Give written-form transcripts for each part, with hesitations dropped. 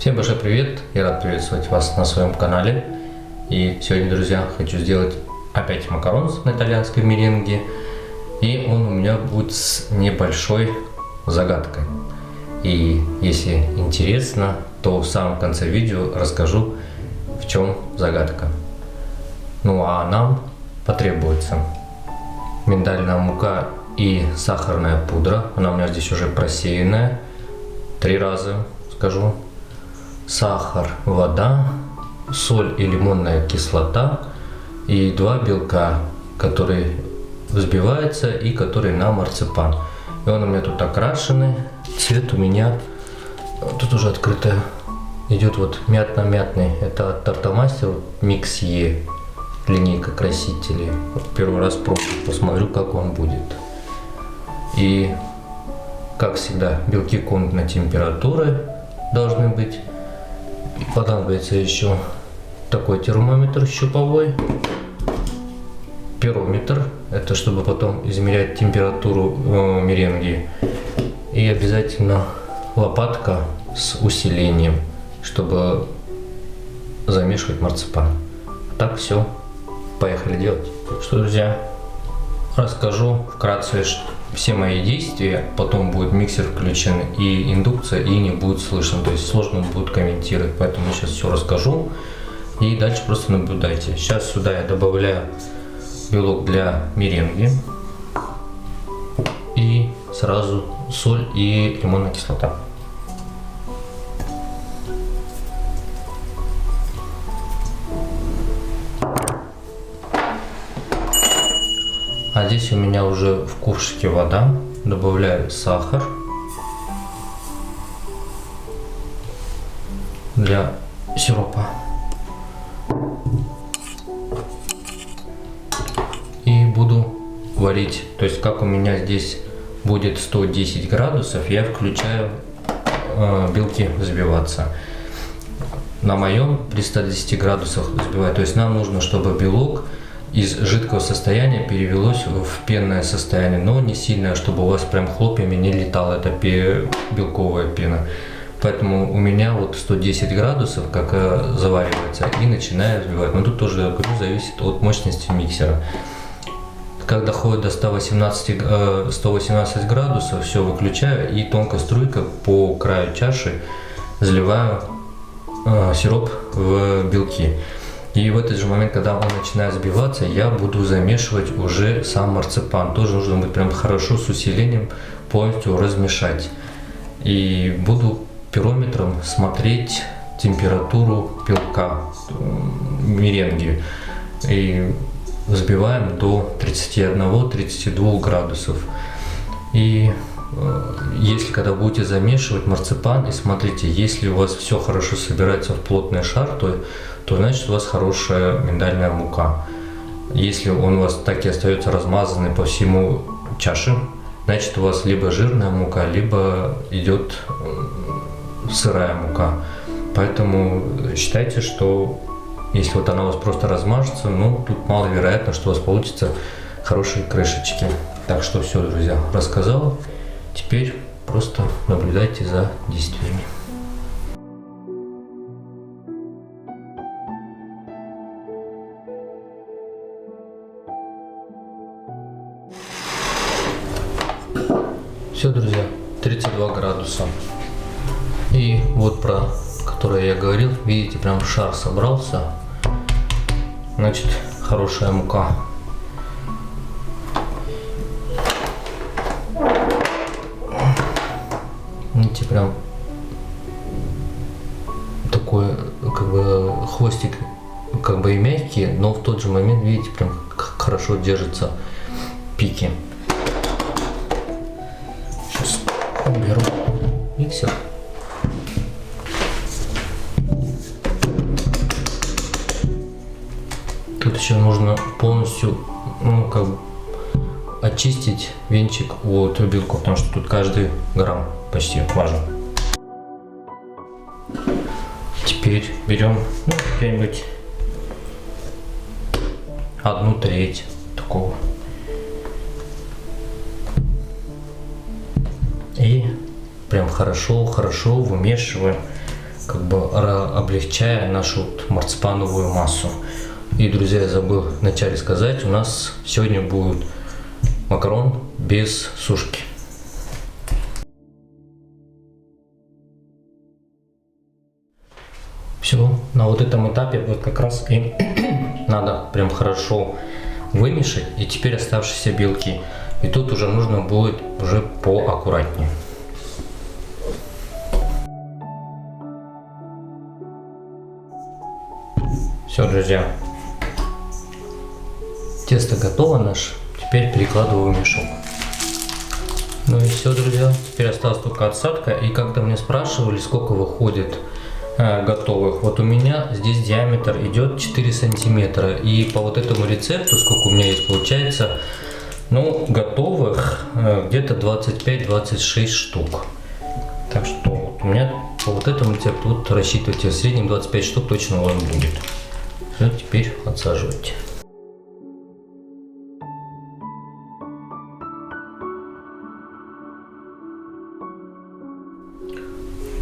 Всем большой привет! Я рад приветствовать вас на своем канале. И сегодня, друзья, хочу сделать опять макарон на итальянской меренге. И он у меня будет с небольшой загадкой. И если интересно, то в самом конце видео расскажу, в чем загадка. Ну а нам потребуется миндальная мука и сахарная пудра. Она у меня здесь уже просеянная. 3 раза скажу. Сахар, вода, соль и лимонная кислота и 2 белка, которые взбиваются и которые на марципан. И он у меня тут окрашенный. Цвет у меня тут уже открыто идет вот мятно-мятный. Это от Тартомастер Микс Е, линейка красителей. Вот первый раз пробую, посмотрю, как он будет. И как всегда, белки комнатной температуры должны быть. Понадобится еще такой термометр щуповой, пирометр, это чтобы потом измерять температуру меренги, и обязательно лопатка с усилением, чтобы замешивать марципан. Так, все, поехали делать. Что, друзья, расскажу вкратце все мои действия, потом будет миксер включен и индукция, и не будет слышно, то есть сложно будет комментировать, поэтому я сейчас все расскажу и дальше просто наблюдайте. Сейчас сюда я добавляю белок для меренги и сразу соль и лимонная кислота. А здесь у меня уже в ковшике вода, добавляю сахар для сиропа и буду варить. То есть как у меня здесь будет 110 градусов, я включаю белки взбиваться. На моем при 110 градусах взбиваю. То есть нам нужно, чтобы белок из жидкого состояния перевелось в пенное состояние, но не сильно, чтобы у вас прям хлопьями не летала эта белковая пена. Поэтому у меня вот 110 градусов, как заваривается, и начинаю взбивать. Но тут тоже, я говорю, зависит от мощности миксера. Когда доходит до 118 градусов, все выключаю и тонкой струйкой по краю чаши заливаю сироп в белки. И в этот же момент, когда он начинает взбиваться, я буду замешивать уже сам марципан. Тоже нужно будет прям хорошо с усилением полностью размешать. И буду пирометром смотреть температуру белка меренги. И взбиваем до 31-32 градусов. И если когда будете замешивать марципан, и смотрите, если у вас все хорошо собирается в плотный шар, то значит у вас хорошая миндальная мука. Если он у вас так и остается размазанный по всему чаше, значит у вас либо жирная мука, либо идет сырая мука. Поэтому считайте, что если вот она у вас просто размажется, ну тут маловероятно, что у вас получится хорошие крышечки. Так что все, друзья, рассказал. Теперь просто наблюдайте за действиями. Все, друзья, 32 градуса. И вот про которое я говорил, видите, прям шар собрался. Значит, хорошая мука. Видите, прям такой, как бы, хвостик, как бы и мягкий, но в тот же момент, видите, прям хорошо держатся пики. Сейчас уберу миксер. Тут еще нужно полностью, ну, как бы очистить венчик от белков, потому что тут каждый грамм почти важен. Теперь берем, ну, где-нибудь 1/3 такого. И прям хорошо вымешиваем как бы облегчая нашу марципановую массу. И, друзья, я забыл вначале сказать, у нас сегодня будет макарон без сушки. Все, на вот этом этапе вот как раз и надо прям хорошо вымешать. И теперь оставшиеся белки. И тут уже нужно будет уже поаккуратнее. Все, друзья. Тесто готово наше. Теперь перекладываю в мешок. Ну и все, друзья. Теперь осталась только отсадка. И как-то мне спрашивали, сколько выходит готовых. Вот у меня здесь диаметр идет 4 сантиметра. И по вот этому рецепту, сколько у меня есть, получается, ну, готовых где-то 25-26 штук. Так что вот у меня по вот этому рецепту вот рассчитывайте, в среднем 25 штук точно у вас будет. Все, теперь отсаживайте.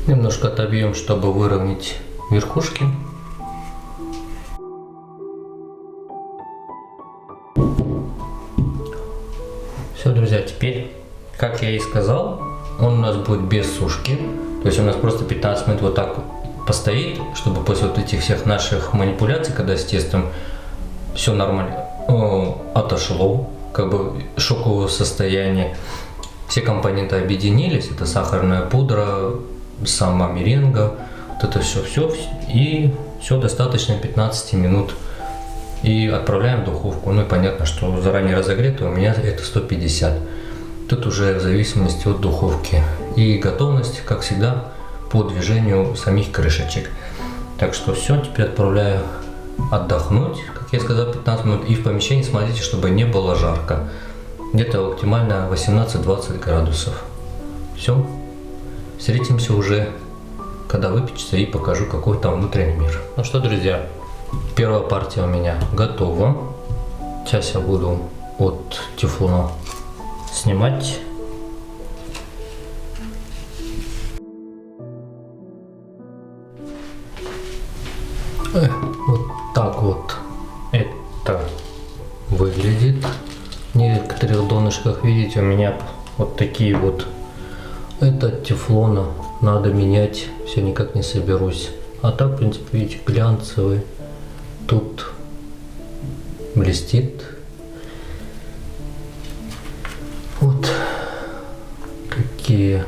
Немножко отобьем, чтобы выровнять верхушки. Все, друзья, теперь, как я и сказал, он у нас будет без сушки. То есть у нас просто 15 минут вот так постоит, чтобы после вот этих всех наших манипуляций, когда с тестом все нормально отошло, как бы шоковое состояние. Все компоненты объединились, это сахарная пудра, сама меренга, вот это все, и все достаточно 15 минут. И отправляем в духовку. Ну и понятно, что заранее разогрето у меня это 150. Тут уже в зависимости от духовки. И готовность, как всегда, по движению самих крышечек. Так что все, теперь отправляю отдохнуть, как я сказал, 15 минут. И в помещении смотрите, чтобы не было жарко. Где-то оптимально 18-20 градусов. Все. Встретимся уже, когда выпечется, и покажу, какой там внутренний мир. Ну что, друзья, первая партия у меня готова. Сейчас я буду от тефлона снимать. Вот так вот это выглядит. В некоторых донышках, видите, у меня вот такие вот. Это от тефлона, надо менять, все никак не соберусь. А так, в принципе, видите, глянцевый. Тут блестит. Вот такие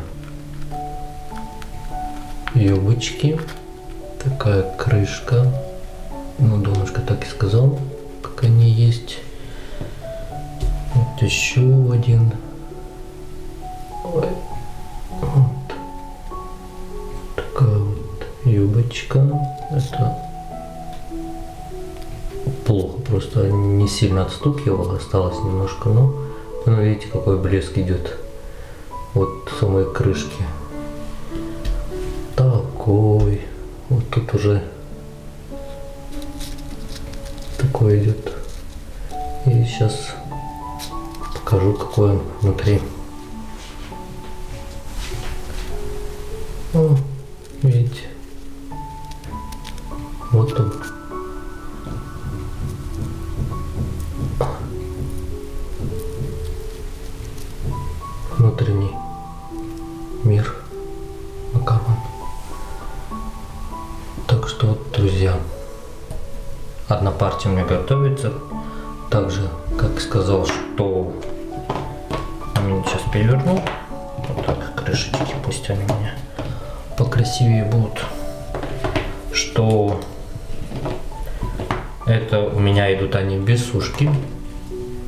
юбочки. Такая крышка. Ну, донышко так и сказал, как они есть. Вот еще один. Ой. Вот такая вот юбочка. Это плохо, просто не сильно отстукивало, осталось немножко, но видите, какой блеск идет вот самой крышки. Такой вот тут уже такой идет. И сейчас покажу, какой он внутри. О, видите, вот он. Внутренний мир макарон. Так что вот, друзья, одна партия у меня готовится. Также, как сказал, что я сейчас переверну. Вот так, крышечки, пусть они у меня покрасивее будут. Что это у меня идут они без сушки.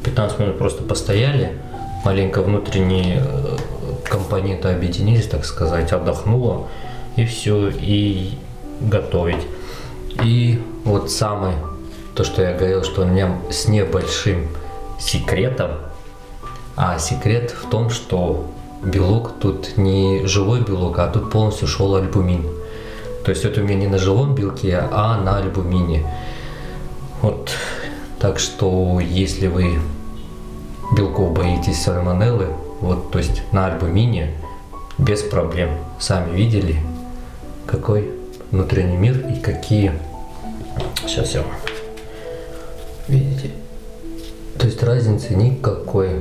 15 минут просто постояли. Маленько внутренние компоненты объединились, так сказать, отдохнуло. И все, и готовить. И вот самое, то, что я говорил, что у меня с небольшим секретом. А секрет в том, что белок тут не живой белок, а тут полностью шел альбумин. То есть это у меня не на живом белке, а на альбумине. Вот. Так что если вы белков боитесь сальмонеллы, вот, то есть на альбумине без проблем. Сами видели, какой внутренний мир и какие... Сейчас я... Видите? То есть разницы никакой.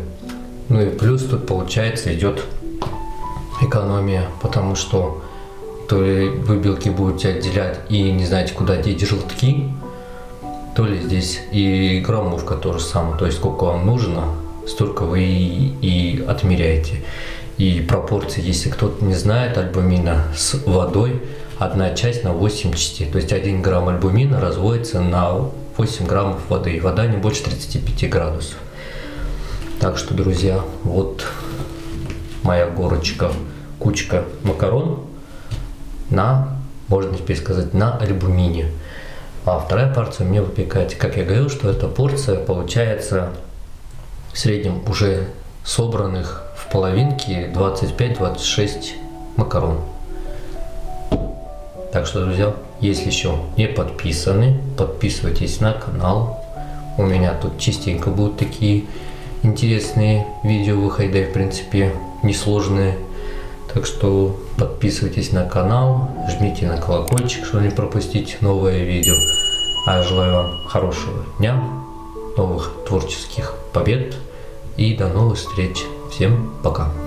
Ну и плюс тут получается идет экономия, потому что то ли вы белки будете отделять и не знаете, куда деть желтки, то ли здесь и граммовка то же самое. То есть сколько вам нужно, столько вы и отмеряете. И пропорции, если кто-то не знает, альбумина с водой 1 часть на 8 частей. То есть 1 грамм альбумина разводится на 8 граммов воды. И вода не больше 35 градусов. Так что, друзья, вот моя горочка, кучка макарон на, можно теперь сказать, на альбумине. А вторая порция у меня выпекается. Как я говорил, что эта порция получается в среднем уже собранных в половинке 25-26 макарон. Так что, друзья, если еще не подписаны, подписывайтесь на канал. У меня тут частенько будут такие интересные видео выходить, да и в принципе несложные. Так что подписывайтесь на канал, жмите на колокольчик, чтобы не пропустить новое видео. А я желаю вам хорошего дня, новых творческих побед и до новых встреч. Всем пока!